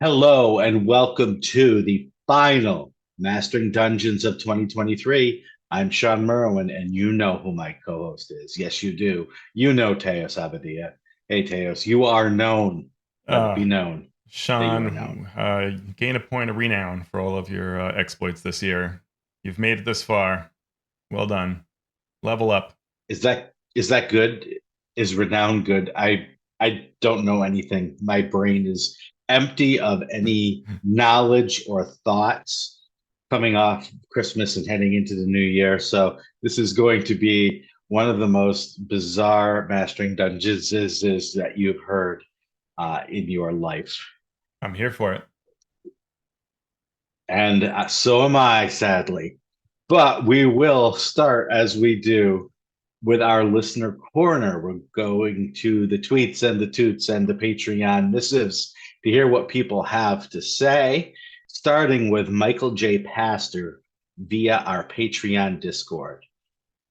Hello and welcome to the final Mastering Dungeons of 2023. I'm Shawn Merwin, and you know who my co-host is. Yes, you do. You know Teos Abadia. Hey, Teos, you are known. Let it Uh, be known that you are known. Shawn, gain a point of renown for all of your exploits this year. You've made it this far. Well done. Level up. Is that good? Is renown good? I don't know anything. My brain is empty of any knowledge or thoughts coming off Christmas and heading into the new year. So this is going to be one of the most bizarre mastering dungeons is that you've heard in your life. I'm here for it. And so am I, sadly. But we will start as we do with our listener corner. We're going to the tweets and the toots and the Patreon missives to hear what people have to say, starting with Michael J. Pastor via our Patreon Discord.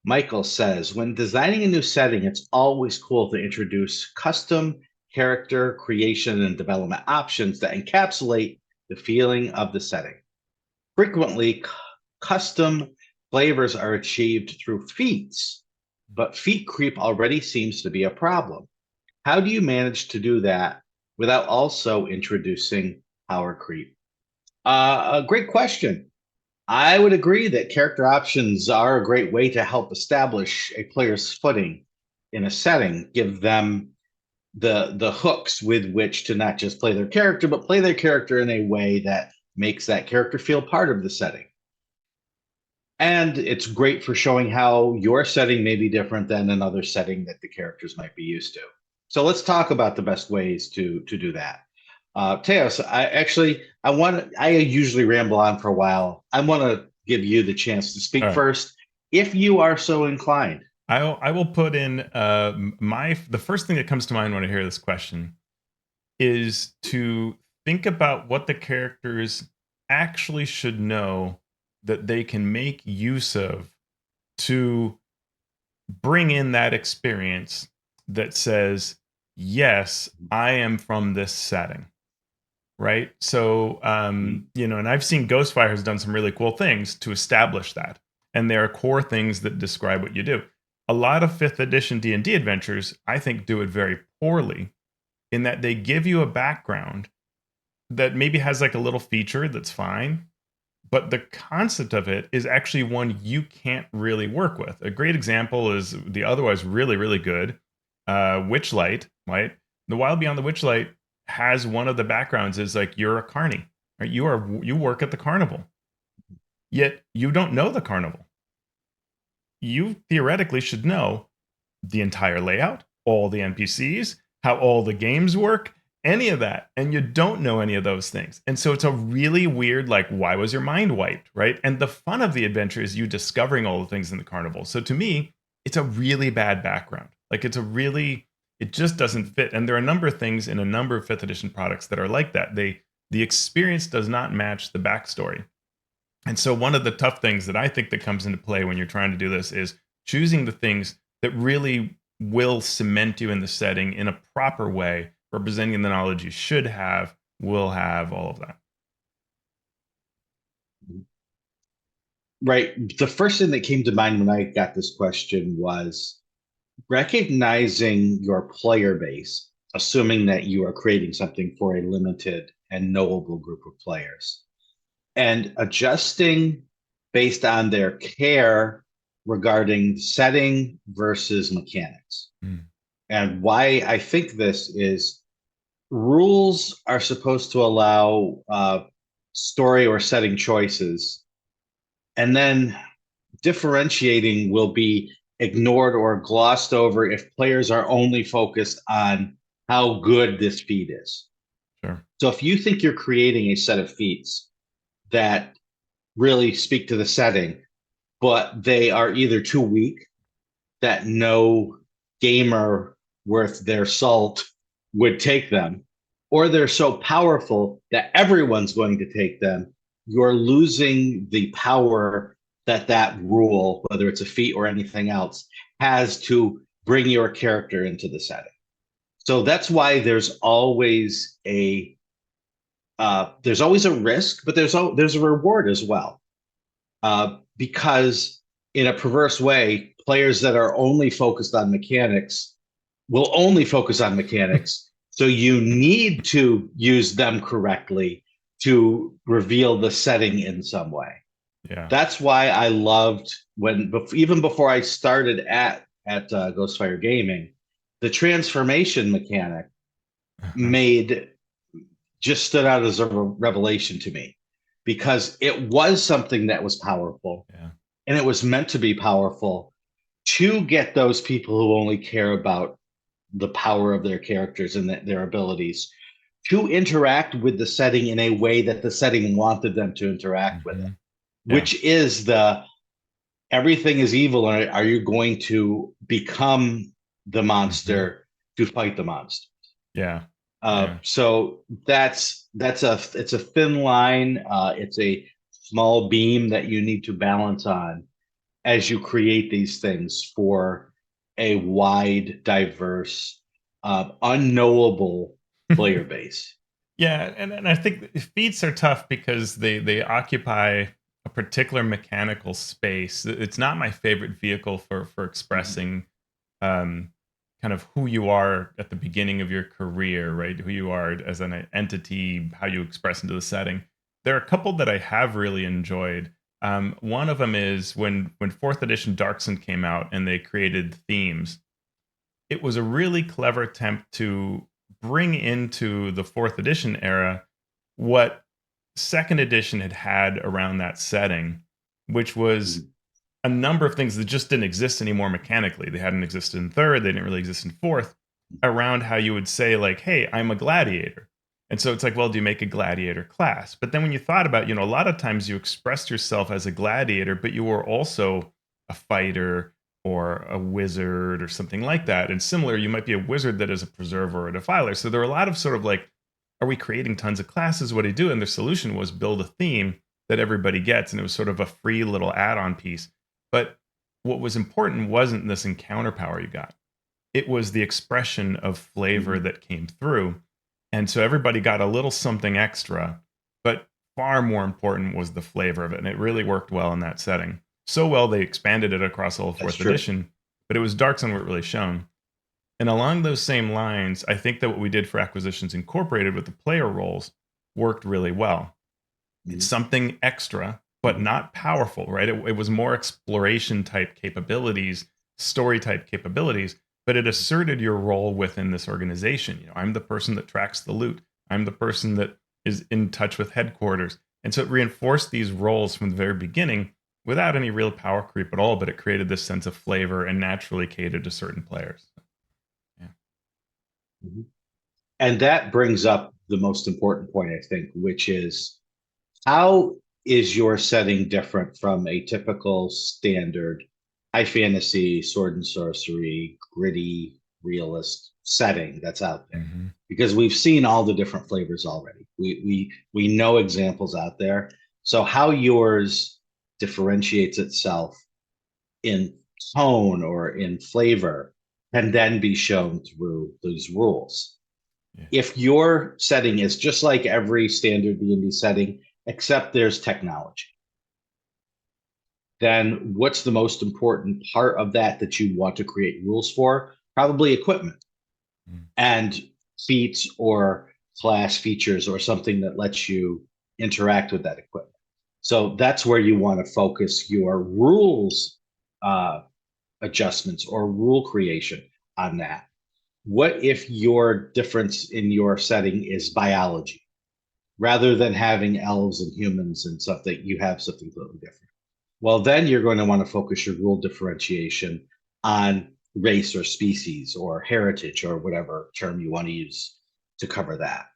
Michael says, when designing a new setting, it's always cool to introduce custom character creation and development options that encapsulate the feeling of the setting. Frequently, custom flavors are achieved through feats, but feat creep already seems to be a problem. How do you manage to do that without also introducing power creep? A great question. I would agree that character options are a great way to help establish a player's footing in a setting, give them the hooks with which to not just play their character, but play their character in a way that makes that character feel part of the setting. And it's great for showing how your setting may be different than another setting that the characters might be used to. So let's talk about the best ways to do that. Teos, I usually ramble on for a while. I want to give you the chance to All speak right. first, if you are so inclined. I will put in the first thing that comes to mind when I hear this question is to think about what the characters actually should know that they can make use of to bring in that experience that says, yes, I am from this setting. Right. So, and I've seen Ghostfire has done some really cool things to establish that. And there are core things that describe what you do. A lot of fifth edition D&D adventures, I think, do it very poorly in that they give you a background that maybe has like a little feature that's fine, but the concept of it is actually one you can't really work with. A great example is the otherwise really, really good Witchlight, right? The Wild Beyond the Witchlight has one of the backgrounds is like you're a carny, right? You work at the carnival, yet you don't know the carnival. You theoretically should know the entire layout, all the NPCs, how all the games work, any of that. And you don't know any of those things. And so it's a really weird, like, why was your mind wiped? Right. And the fun of the adventure is you discovering all the things in the carnival. So to me, it's a really bad background. Like, it just doesn't fit. And there are a number of things in a number of fifth edition products that are like that. The experience does not match the backstory. And so one of the tough things that I think that comes into play when you're trying to do this is choosing the things that really will cement you in the setting in a proper way, representing the knowledge you should have, will have, all of that. Right. The first thing that came to mind when I got this question was recognizing your player base, assuming that you are creating something for a limited and knowable group of players, and adjusting based on their care regarding setting versus mechanics. Mm. And why I think this is rules are supposed to allow story or setting choices, and then differentiating will be ignored or glossed over if players are only focused on how good this feat is. Sure. So if you think you're creating a set of feats that really speak to the setting, but they are either too weak that no gamer worth their salt would take them, or they're so powerful that everyone's going to take them, you're losing the power that that rule, whether it's a feat or anything else, has to bring your character into the setting. So that's why there's always there's always a risk, but there's a reward as well. Because in a perverse way, players that are only focused on mechanics will only focus on mechanics. So you need to use them correctly to reveal the setting in some way. Yeah. That's why I loved even before I started at Ghostfire Gaming, the transformation mechanic made just stood out as a revelation to me because it was something that was powerful and it was meant to be powerful to get those people who only care about the power of their characters and their abilities to interact with the setting in a way that the setting wanted them to interact with it, which is everything is evil. And are you going to become the monster to fight the monster? Yeah. So it's a thin line. It's a small beam that you need to balance on as you create these things for a wide, diverse, unknowable player base. Yeah, and I think feats are tough because they occupy a particular mechanical space. It's not my favorite vehicle for expressing kind of who you are at the beginning of your career, right? Who you are as an entity, how you express into the setting. There are a couple that I have really enjoyed. One of them is when fourth edition Dark Sun came out and they created themes. It was a really clever attempt to bring into the fourth edition era what second edition had around that setting, which was a number of things that just didn't exist anymore mechanically. They hadn't existed in third, they didn't really exist in fourth, around how you would say, like, hey, I'm a gladiator. And so it's like, well, do you make a gladiator class? But then when you thought about, a lot of times you expressed yourself as a gladiator, but you were also a fighter or a wizard or something like that. And similar, you might be a wizard that is a preserver or a defiler. So there are a lot of sort of like, are we creating tons of classes? What do you do? And the solution was build a theme that everybody gets. And it was sort of a free little add-on piece. But what was important wasn't this encounter power you got. It was the expression of flavor that came through. And so everybody got a little something extra, but far more important was the flavor of it. And it really worked well in that setting. So well, they expanded it across all fourth edition, but it was Dark Sun where it really shone. And along those same lines, I think that what we did for Acquisitions Incorporated with the player roles worked really well. It's something extra, but not powerful, right? It was more exploration type capabilities, story type capabilities, but it asserted your role within this organization. I'm the person that tracks the loot. I'm the person that is in touch with headquarters. And so it reinforced these roles from the very beginning without any real power creep at all, but it created this sense of flavor and naturally catered to certain players. And that brings up the most important point, I think, which is how is your setting different from a typical standard high fantasy, sword and sorcery, gritty, realist setting that's out there? Because we've seen all the different flavors already. We know examples out there. So how yours differentiates itself in tone or in flavor can then be shown through these rules. If your setting is just like every standard D&D setting, except there's technology, then what's the most important part of that you want to create rules for? Probably equipment and feats or class features or something that lets you interact with that equipment. So that's where you want to focus your rules adjustments or rule creation on that. What if your difference in your setting is biology? Rather than having elves and humans and stuff, that you have something totally different. Well, then you're going to want to focus your rule differentiation on race or species or heritage or whatever term you want to use to cover that.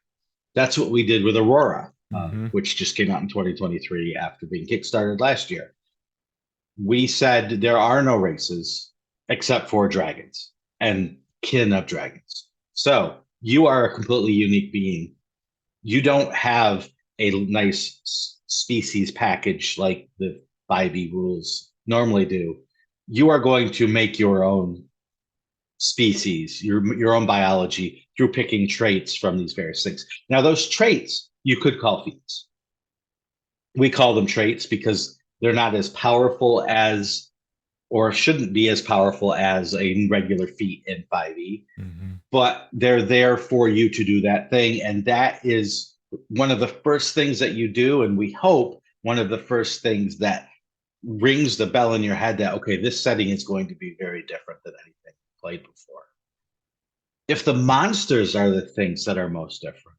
That's what we did with Aurora, which just came out in 2023 after being kickstarted last year. We said there are no races except for dragons and kin of dragons. So you are a completely unique being. You don't have a nice species package like the 5e rules normally do. You are going to make your own species, your own biology through picking traits from these various things. Now, those traits you could call feats. We call them traits because they're not as powerful as, or shouldn't be as powerful as a regular feat in 5e, but they're there for you to do that thing. And that is one of the first things that you do. And we hope one of the first things that rings the bell in your head that, okay, this setting is going to be very different than anything played before. If the monsters are the things that are most different,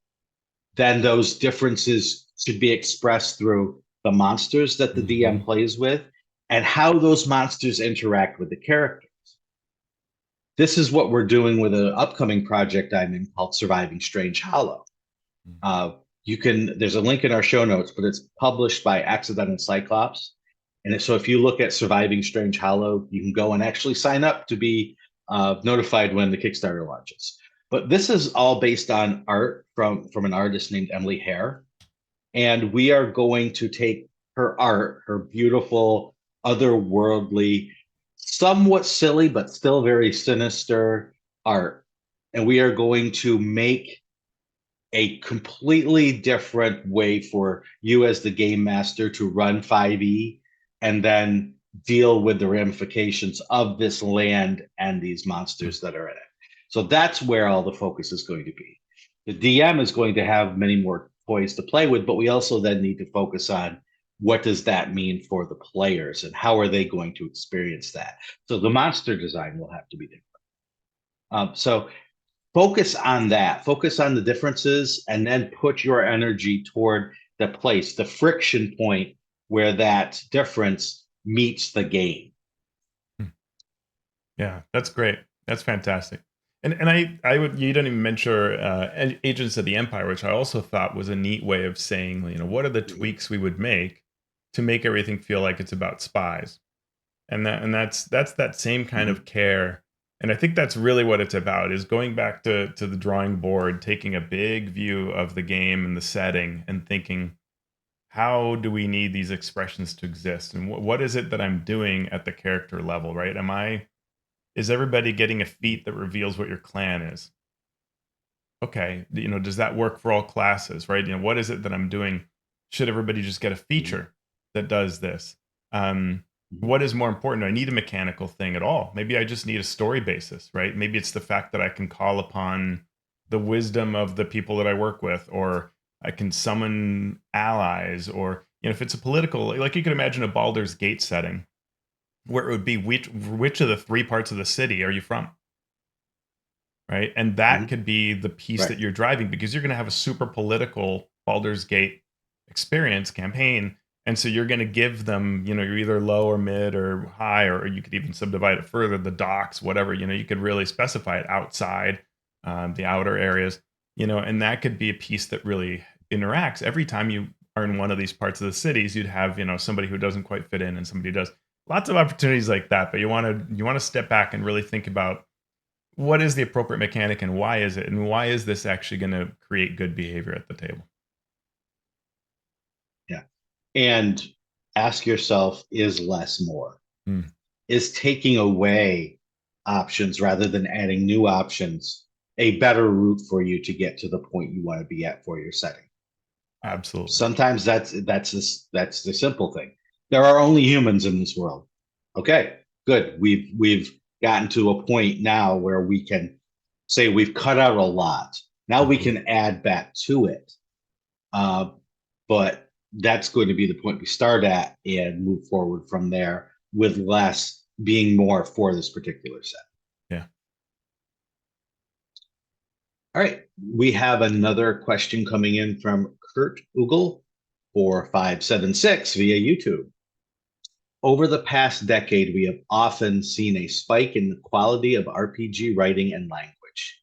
then those differences should be expressed through the monsters that the DM plays with and how those monsters interact with the characters. This is what we're doing with an upcoming project I'm in called Surviving Strange Hollow. There's a link in our show notes, but it's published by Accidental Cyclops. And so if you look at Surviving Strange Hollow, you can go and actually sign up to be notified when the Kickstarter launches. But this is all based on art from an artist named Emily Hare. And we are going to take her art, her beautiful, otherworldly, somewhat silly, but still very sinister art. And we are going to make a completely different way for you as the game master to run 5e and then deal with the ramifications of this land and these monsters that are in it. So that's where all the focus is going to be. The DM is going to have many more toys to play with, but we also then need to focus on what does that mean for the players and how are they going to experience that. So the monster design will have to be different. So focus on that, focus on the differences, and then put your energy toward the place, the friction point where that difference meets the game. Yeah, that's great. That's fantastic. And I would, you didn't even mention Agents of the Empire, which I also thought was a neat way of saying, what are the tweaks we would make to make everything feel like it's about spies, and that's that same kind of care. And I think that's really what it's about, is going back to the drawing board, taking a big view of the game and the setting and thinking, how do we need these expressions to exist? And what is it that I'm doing at the character level, right? Is everybody getting a feat that reveals what your clan is? Okay, does that work for all classes, right? What is it that I'm doing? Should everybody just get a feature that does this? What is more important? Do I need a mechanical thing at all? Maybe I just need a story basis, right? Maybe it's the fact that I can call upon the wisdom of the people that I work with, or I can summon allies, or if it's a political, like you could imagine a Baldur's Gate setting where it would be which of the 3 parts of the city are you from? Right? And that could be the piece that you're driving, because you're going to have a super political Baldur's Gate experience campaign. And so you're going to give them, you're either low or mid or high, or you could even subdivide it further, the docks, whatever, you could really specify it outside, the outer areas, and that could be a piece that really interacts. Every time you are in one of these parts of the cities, you'd have, somebody who doesn't quite fit in and somebody who does. Lots of opportunities like that, but you want to step back and really think about what is the appropriate mechanic and why is it, and why is this actually going to create good behavior at the table? Yeah. And ask yourself, is less more? Is taking away options rather than adding new options a better route for you to get to the point you want to be at for your setting? Absolutely. Sometimes that's the simple thing. There are only humans in this world. Okay, good. We've gotten to a point now where we can say we've cut out a lot. Now we can add back to it. But that's going to be the point we start at and move forward from there, with less being more for this particular set. Yeah. All right. We have another question coming in from Kurt Ugle, 4576 via YouTube. Over the past decade, we have often seen a spike in the quality of RPG writing and language.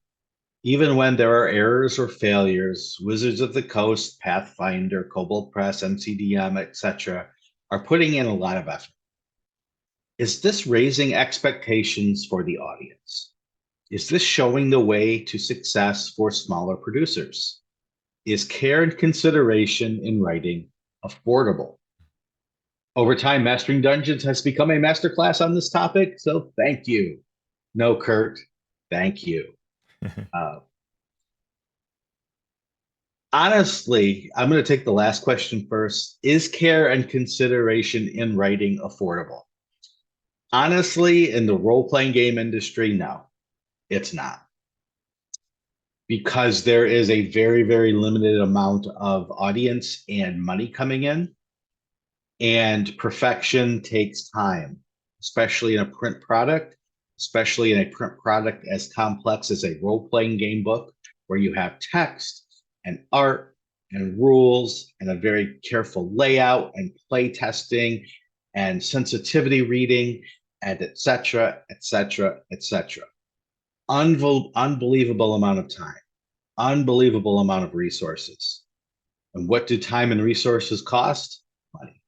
Even when there are errors or failures, Wizards of the Coast, Pathfinder, Cobalt Press, MCDM, etc., are putting in a lot of effort. Is this raising expectations for the audience? Is this showing the way to success for smaller producers? Is care and consideration in writing affordable? Over time, Mastering Dungeons has become a masterclass on this topic, so thank you. No, Kurt, thank you. Honestly, I'm going to take the last question first. Is care and consideration in writing affordable? Honestly, in the role-playing game industry, no, it's not. Because there is a very, very limited amount of audience and money coming in, and perfection takes time, especially in a print product, especially in a print product as complex as a role-playing game book, where you have text and art and rules and a very careful layout and play testing and sensitivity reading and et cetera, et cetera, et cetera. Unbelievable amount of time, unbelievable amount of resources. And what do time and resources cost? Money.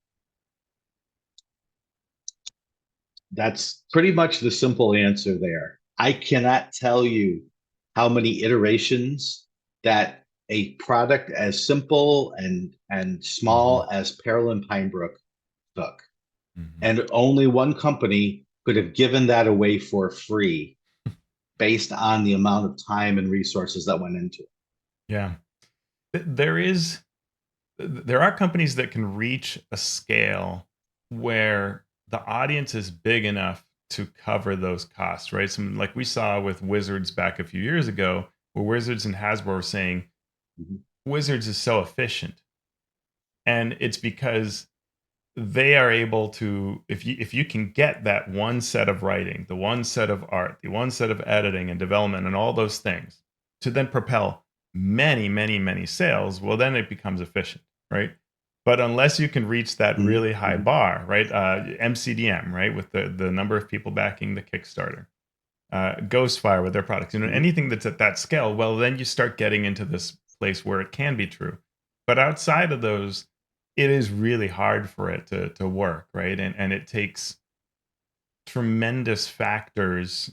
That's pretty much the simple answer there. I cannot tell you how many iterations that a product as simple and small as Peril and Pinebrook took. And only one company could have given that away for free based on the amount of time and resources that went into it. Yeah. There are companies that can reach a scale where the audience is big enough to cover those costs, right? Some like we saw with Wizards back a few years ago, where Wizards and Hasbro were saying Wizards is so efficient. And it's because they are able to, if you can get that one set of writing, the one set of art, the one set of editing and development and all those things to then propel many, many, many sales, well, then it becomes efficient, right? But unless you can reach that really high bar, right? MCDM, right? With the number of people backing the Kickstarter, Ghostfire with their products, anything that's at that scale, well, then you start getting into this place where it can be true. But outside of those, it is really hard for it to work, right? And it takes tremendous factors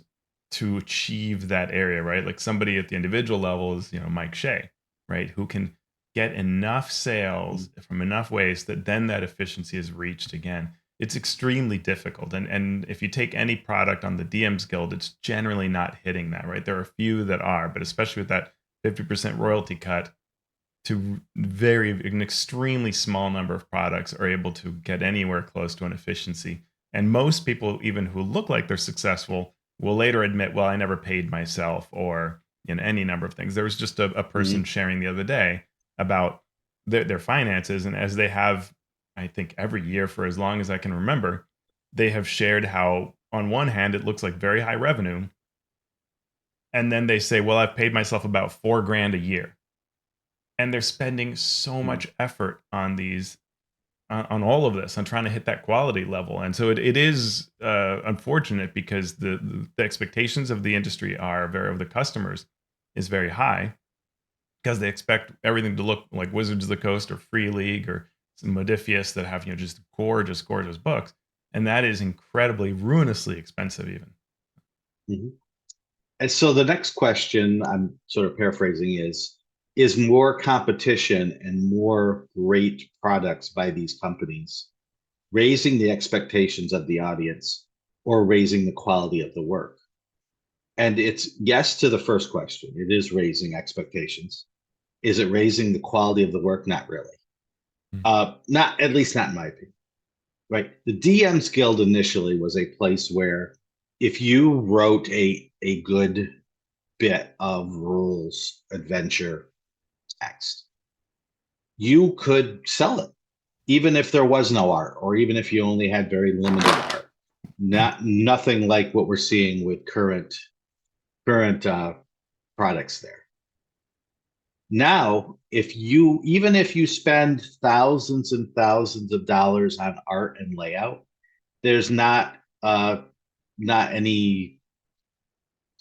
to achieve that area, right? Like somebody at the individual level is, Mike Shea, right? Who can get enough sales from enough ways that then that efficiency is reached again. It's extremely difficult. And if you take any product on the DMs Guild, it's generally not hitting that, right? There are a few that are, but especially with that 50% royalty cut, to an extremely small number of products are able to get anywhere close to an efficiency. And most people, even who look like they're successful, will later admit, well, I never paid myself, or any number of things. There was just a person sharing the other day about their finances. And as they have, I think every year for as long as I can remember, they have shared how on one hand, it looks like very high revenue. And then they say, well, I've paid myself about $4,000 a year. And they're spending so much effort on these, on all of this, on trying to hit that quality level. And so it is unfortunate because the expectations of the industry of the customers is very high, because they expect everything to look like Wizards of the Coast or Free League or some Modifius that have just gorgeous, gorgeous books, and that is incredibly, ruinously expensive even. And so the next question, I'm sort of paraphrasing, is more competition and more great products by these companies raising the expectations of the audience or raising the quality of the work? And it's yes to the first question. It is raising expectations. Is it raising the quality of the work? Not really. Not, at least not in my opinion. Right. The DMs Guild initially was a place where if you wrote a good bit of rules, adventure, text, you could sell it, even if there was no art, or even if you only had very limited art. Nothing like what we're seeing with current products there. Now, even if you spend thousands and thousands of dollars on art and layout, there's not any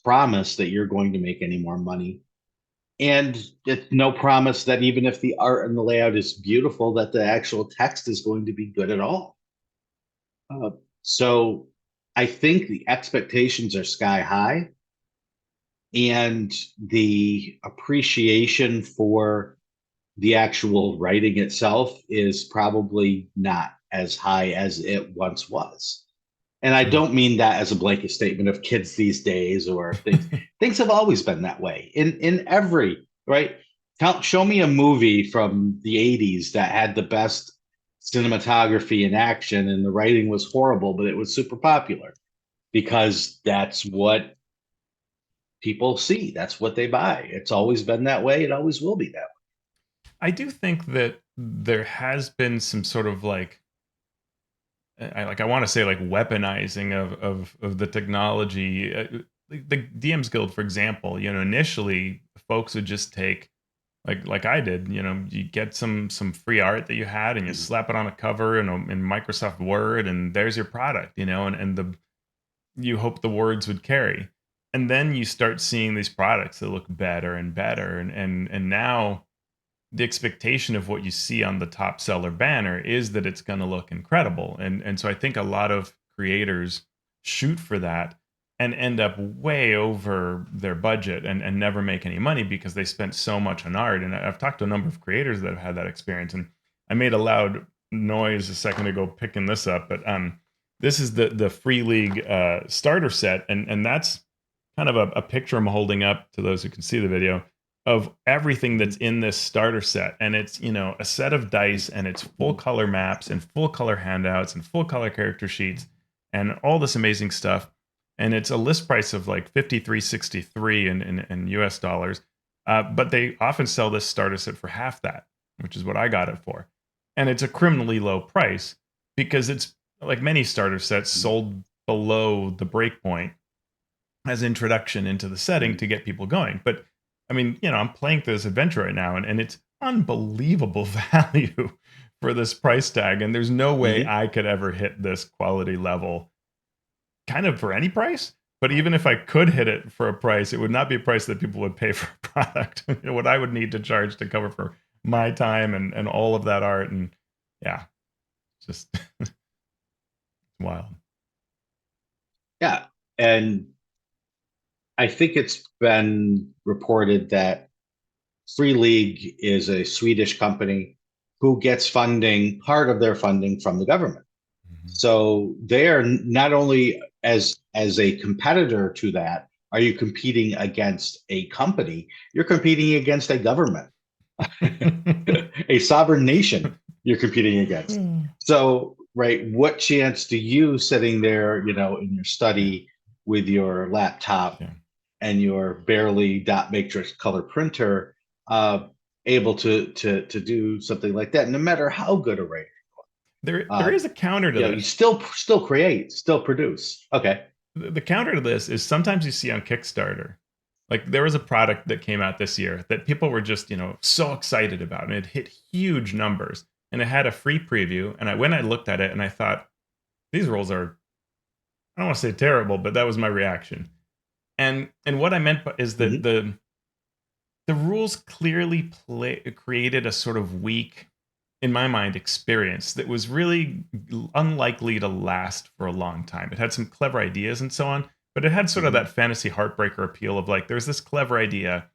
promise that you're going to make any more money. And it's no promise that even if the art and the layout is beautiful, that the actual text is going to be good at all. So I think the expectations are sky high, and the appreciation for the actual writing itself is probably not as high as it once was. And I don't mean that as a blanket statement of kids these days or things. Things have always been that way in every, right? Show me a movie from the 80s that had the best cinematography and action, and the writing was horrible, but it was super popular because that's what people see. That's what they buy. It's always been that way. It always will be that way. I do think that there has been some sort of like I want to say like weaponizing of the technology. The DM's Guild, for example, initially folks would just take like I did, you get some free art that you had and you slap it on a cover in Microsoft Word and there's your product, and the you hope the words would carry. And then you start seeing these products that look better and better and now the expectation of what you see on the top seller banner is that it's going to look incredible. And so I think a lot of creators shoot for that and end up way over their budget and never make any money because they spent so much on art. And I've talked to a number of creators that have had that experience. And I made a loud noise a second ago picking this up, but this is the Free League starter set. And that's kind of a picture I'm holding up to those who can see the video of everything that's in this starter set. And it's, a set of dice and it's full color maps and full color handouts and full color character sheets and all this amazing stuff. And it's a list price of like $53.63 in US dollars. But they often sell this starter set for half that, which is what I got it for. And it's a criminally low price because it's like many starter sets sold below the breakpoint as introduction into the setting to get people going. But I mean, I'm playing through this adventure right now, and it's unbelievable value for this price tag. And there's no way I could ever hit this quality level kind of for any price. But even if I could hit it for a price, it would not be a price that people would pay for a product. What I would need to charge to cover for my time and all of that art. And yeah, just wild. Yeah. And I think it's been reported that Free League is a Swedish company who gets part of their funding from the government. Mm-hmm. So they are not only as a competitor to that, are you competing against a company, you're competing against a government, a sovereign nation you're competing against. So, right, what chance do you sitting there, in your study with your laptop and your barely dot matrix color printer, able to do something like that, no matter how good a writer you are. There is a counter to this. You still create, still produce. Okay. The counter to this is sometimes you see on Kickstarter, like there was a product that came out this year that people were just, so excited about, and it hit huge numbers, and it had a free preview. And I looked at it and I thought, these rules are, I don't want to say terrible, but that was my reaction. And what I meant is that the rules clearly created a sort of weak, in my mind, experience that was really unlikely to last for a long time. It had some clever ideas and so on, but it had sort of that fantasy heartbreaker appeal of like, there's this clever idea,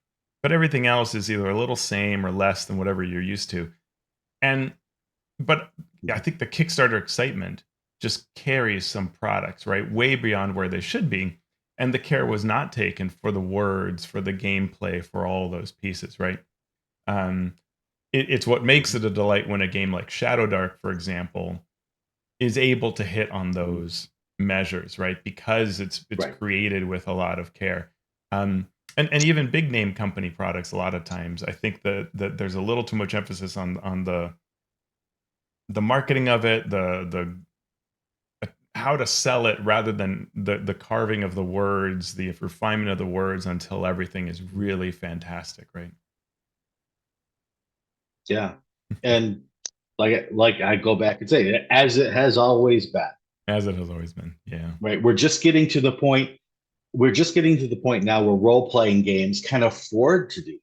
but everything else is either a little same or less than whatever you're used to. But I think the Kickstarter excitement just carries some products, right, way beyond where they should be. And the care was not taken for the words, for the gameplay, for all those pieces, right? It's what makes it a delight when a game like Shadow Dark, for example, is able to hit on those measures, right? Because it's created with a lot of care. And even big name company products, a lot of times, I think that there's a little too much emphasis on the marketing of it, the how to sell it rather than the carving of the words, the refinement of the words until everything is really fantastic, right? Yeah. And like I go back and say, as it has always been. As it has always been, yeah. Right. We're just getting to the point now where role-playing games can afford to do.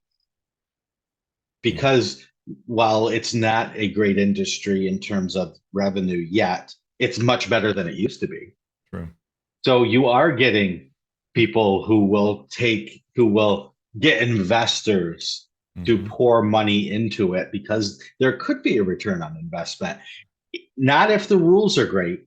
Because while it's not a great industry in terms of revenue yet, it's much better than it used to be. True. So you are getting people who will get investors to pour money into it because there could be a return on investment. Not if the rules are great,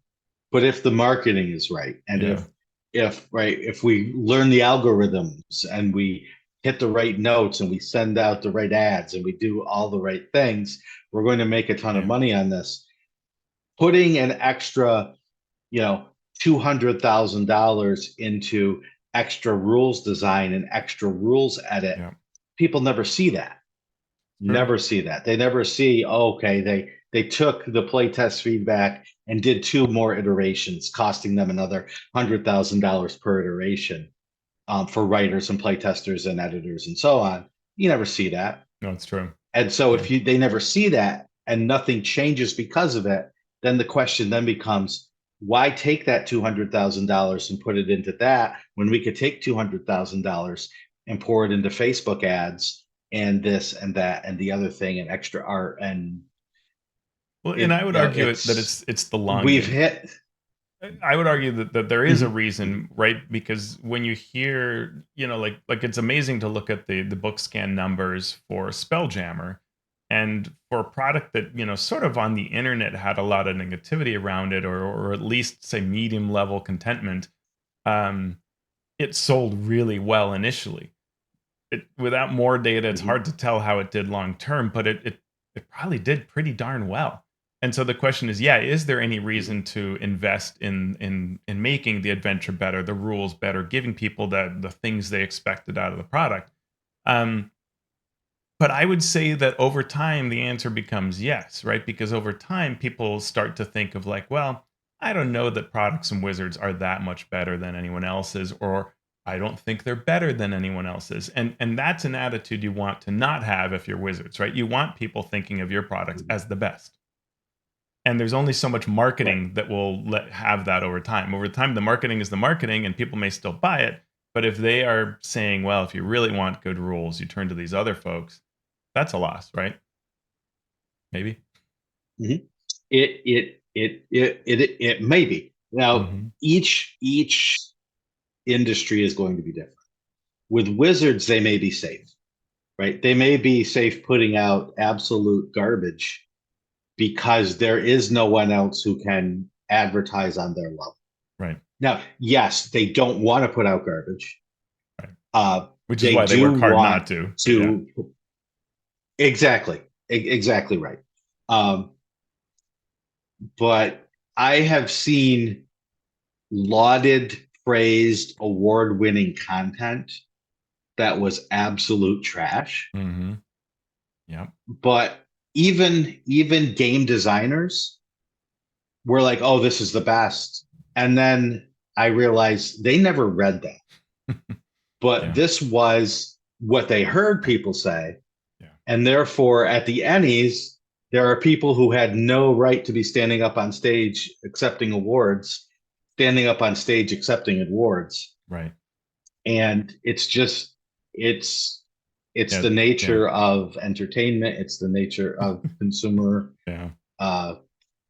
but if the marketing is right. And if we learn the algorithms and we hit the right notes and we send out the right ads and we do all the right things, we're going to make a ton of money on this. Putting an extra, $200,000 into extra rules design and extra rules edit, people never see that. Never see that. They never see, okay, they took the playtest feedback and did 2 more iterations, costing them another $100,000 per iteration for writers and playtesters and editors and so on. You never see that. No, it's true. And so if they never see that and nothing changes because of it, then the question then becomes, why take that $200,000 and put it into that when we could take $200,000 and pour it into Facebook ads and this and that and the other thing and extra art and and I would argue that it's the long we've game. hit. I would argue that there is a reason, right? Because when you hear, like it's amazing to look at the book scan numbers for Spelljammer, and for a product that sort of on the internet had a lot of negativity around it, or at least say medium level contentment. It sold really well initially. Without more data, it's hard to tell how it did long term, but it probably did pretty darn well. And so the question is, is there any reason to invest in making the adventure better, the rules better, giving people the things they expected out of the product? But I would say that over time, the answer becomes yes, right? Because over time, people start to think of like, well, I don't know that Products and Wizards are that much better than anyone else's, or I don't think they're better than anyone else's. And that's an attitude you want to not have if you're Wizards, right? You want people thinking of your products as the best. And there's only so much marketing that will have that over time. Over time, the marketing is the marketing, and people may still buy it. But if they are saying, well, if you really want good rules, you turn to these other folks, that's a loss, right? Maybe. Mm-hmm. It may be. Now, each industry is going to be different. With Wizards, they may be safe, right? They may be safe putting out absolute garbage because there is no one else who can advertise on their level. Right. Now, yes, they don't want to put out garbage. Right. Which is why they work hard not to. Exactly right. But I have seen lauded, praised, award-winning content that was absolute trash. Yeah. But even game designers were like, oh, this is the best. And then I realized they never read that. But this was what they heard people say. Yeah. And therefore, at the Ennies, there are people who had no right to be standing up on stage accepting awards, standing up on stage accepting awards. Right. And it's just, it's the nature of entertainment. It's the nature of consumer,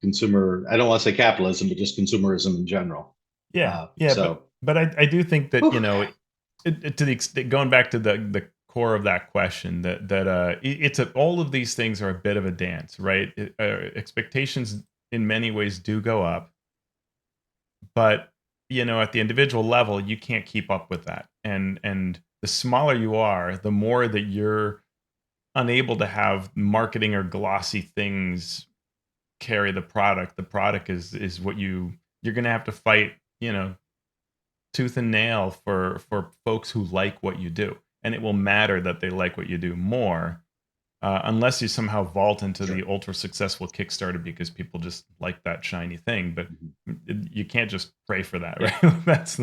consumer, I don't want to say capitalism, but just consumerism in general. But I do think that, to the extent, going back to the core of that question, that it's all of these things are a bit of a dance, right? Expectations in many ways do go up, but at the individual level, you can't keep up with that. And the smaller you are, the more that you're unable to have marketing or glossy things carry the product. The product is what you're going to have to fight, tooth and nail for folks who like what you do. And it will matter that they like what you do more, unless you somehow vault into the ultra successful Kickstarter because people just like that shiny thing. But you can't just pray for that, right?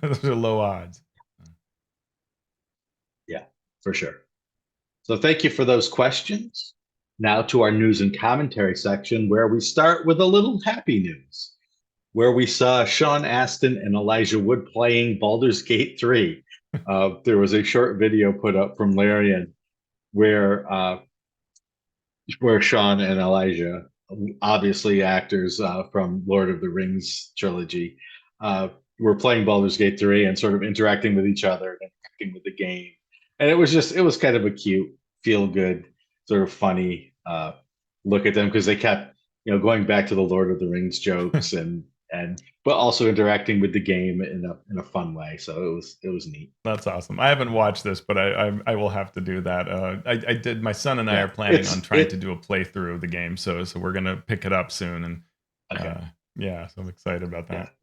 Those are low odds. Yeah, for sure. So thank you for those questions. Now to our news and commentary section, where we start with a little happy news, where we saw Shawn Astin and Elijah Wood playing Baldur's Gate 3. There was a short video put up from Larian where Shawn and Elijah, obviously actors from Lord of the Rings trilogy, were playing Baldur's Gate 3 and sort of interacting with each other and interacting with the game. And it was kind of a cute, feel good, sort of funny look at them because they kept, going back to the Lord of the Rings jokes and and but also interacting with the game in a fun way. So it was neat. That's awesome. I haven't watched this, but I will have to do that. I did. My son and I Yeah, are planning on trying to do a playthrough of the game, so we're gonna pick it up soon, and okay. yeah, so I'm excited about Yeah, that.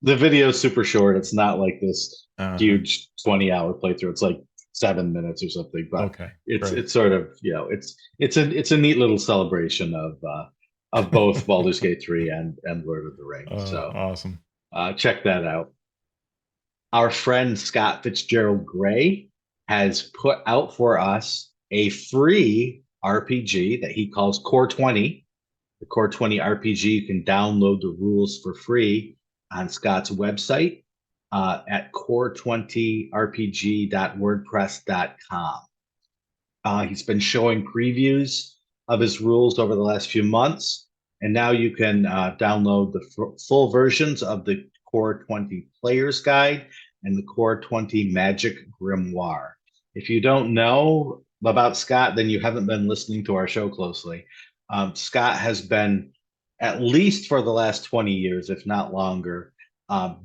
the video is super short. It's not like this Uh-huh. huge 20-hour playthrough. It's like 7 minutes or something, but Okay, it's great. it's sort of it's a neat little celebration of both Baldur's Gate 3 and Lord of the Rings. So Awesome. check that out. Our friend Scott Fitzgerald Gray has put out for us a free RPG that he calls Core 20. The Core 20 RPG, you can download the rules for free on Scott's website at core20rpg.wordpress.com. He's been showing previews of his rules over the last few months, and now you can download the full versions of the Core 20 Player's Guide and the Core 20 Magic Grimoire. If you don't know about Scott, then you haven't been listening to our show closely. Scott has been, at least for the last 20 years, if not longer,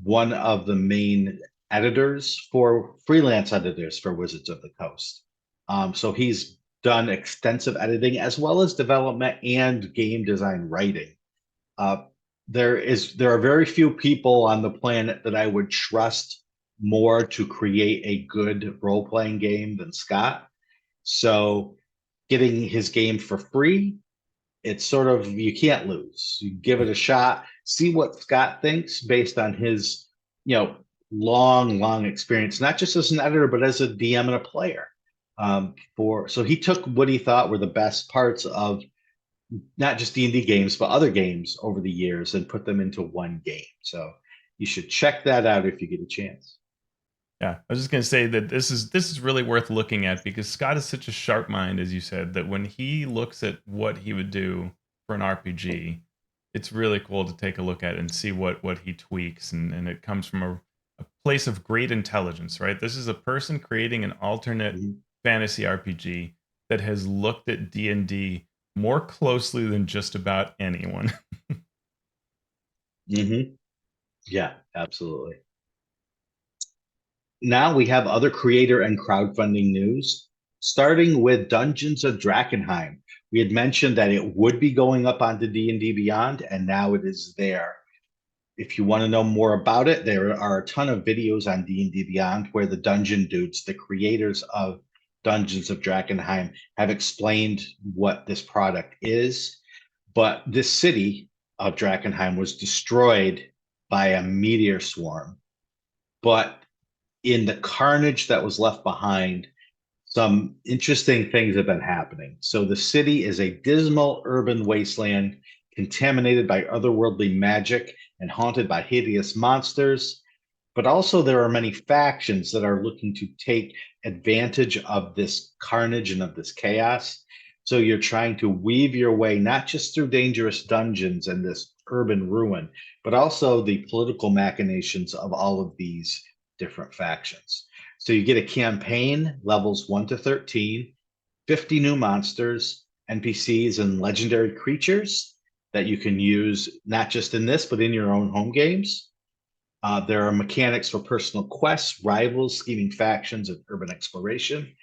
one of the main freelance editors for Wizards of the Coast. So he's done extensive editing as well as development and game design writing. Uh, there are very few people on the planet that I would trust more to create a good role-playing game than Scott. So getting his game for free, it's sort of you can't lose. You give it a shot, see what Scott thinks based on his, long experience, not just as an editor, but as a DM and a player. So he took what he thought were the best parts of not just D&D games, but other games over the years and put them into one game. So you should check that out if you get a chance. Yeah, I was just gonna say that this is really worth looking at because Scott is such a sharp mind, as you said, that when he looks at what he would do for an RPG, it's really cool to take a look at and see what he tweaks, and it comes from a place of great intelligence, right? This is a person creating an alternate Mhm. fantasy RPG that has looked at D&D more closely than just about anyone. Mhm. Yeah, absolutely. Now we have other creator and crowdfunding news, starting with Dungeons of Drakkenheim. We had mentioned that it would be going up onto D&D Beyond, and now it is there. If you want to know more about it, there are a ton of videos on D&D Beyond where the Dungeon Dudes, the creators of Dungeons of Drakkenheim, have explained what this product is. But this city of Drakkenheim was destroyed by a meteor swarm. But in the carnage that was left behind, some interesting things have been happening. So the city is a dismal urban wasteland contaminated by otherworldly magic and haunted by hideous monsters. But also, there are many factions that are looking to take advantage of this carnage and of this chaos. So you're trying to weave your way not just through dangerous dungeons and this urban ruin, but also the political machinations of all of these different factions. So you get a campaign, levels 1 to 13, 50 new monsters, NPCs, and legendary creatures that you can use not just in this, but in your own home games. There are mechanics for personal quests, rivals, scheming factions, and urban exploration,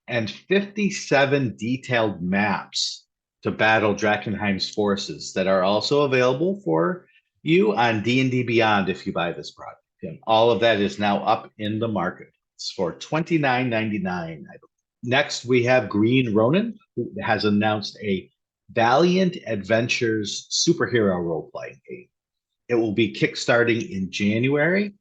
and 57 detailed maps to battle Drakkenheim's forces that are also available for you on D&D Beyond if you buy this product. And all of that is now up in the market. It's for $29.99. Next, we have Green Ronin, who has announced a Valiant Adventures superhero role-playing game. It will be kickstarting in January,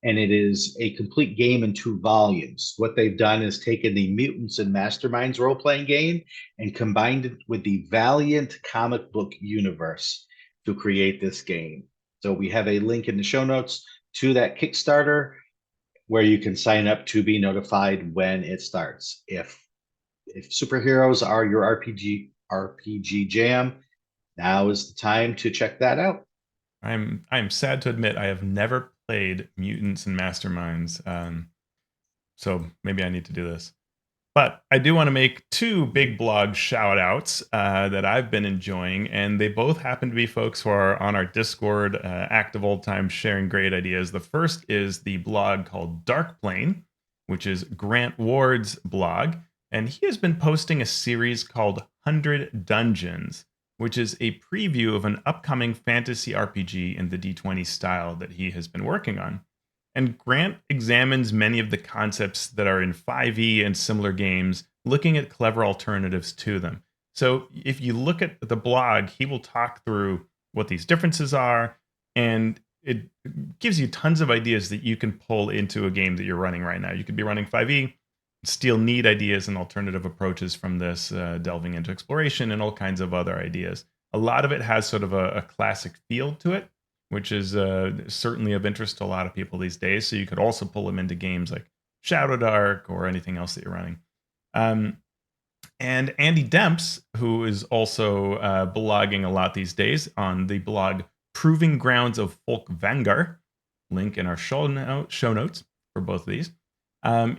and it is a complete game in 2 volumes. What they've done is taken the Mutants and Masterminds role playing game and combined it with the Valiant comic book universe to create this game. So we have a link in the show notes to that Kickstarter where you can sign up to be notified when it starts. If superheroes are your RPG jam, now is the time to check that out. I'm sad to admit I have never played Mutants and Masterminds, so maybe I need to do this. But I do want to make two big blog shout outs that I've been enjoying, and they both happen to be folks who are on our Discord, active old time, sharing great ideas. The first is the blog called Dark Plane, which is Grant Ward's blog, and he has been posting a series called 100 Dungeons, which is a preview of an upcoming fantasy RPG in the D20 style that he has been working on. And Grant examines many of the concepts that are in 5e and similar games, looking at clever alternatives to them. So if you look at the blog, he will talk through what these differences are, and it gives you tons of ideas that you can pull into a game that you're running right now. You could be running 5e, steal neat ideas and alternative approaches from this, delving into exploration and all kinds of other ideas. A lot of it has sort of a classic feel to it, which is certainly of interest to a lot of people these days. So you could also pull them into games like Shadowdark or anything else that you're running. And Andy Demps, who is also blogging a lot these days on the blog Proving Grounds of Folkvangr, link in our show notes for both of these.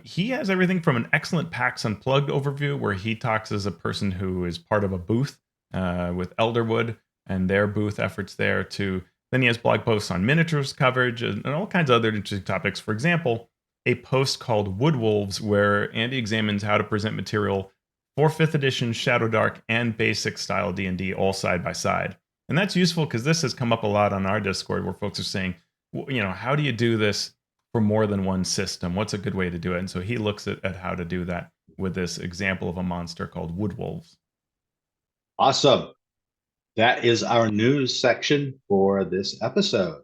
He has everything from an excellent PAX Unplugged overview, where he talks as a person who is part of a booth with Elderwood and their booth efforts there, to then he has blog posts on miniatures coverage and all kinds of other interesting topics. For example, a post called Woodwolves, where Andy examines how to present material for 5th edition, Shadowdark, and basic style D&D all side by side. And that's useful because this has come up a lot on our Discord, where folks are saying, how do you do this for more than one system? What's a good way to do it? And so he looks at how to do that with this example of a monster called Woodwolves. Awesome. That is our news section for this episode.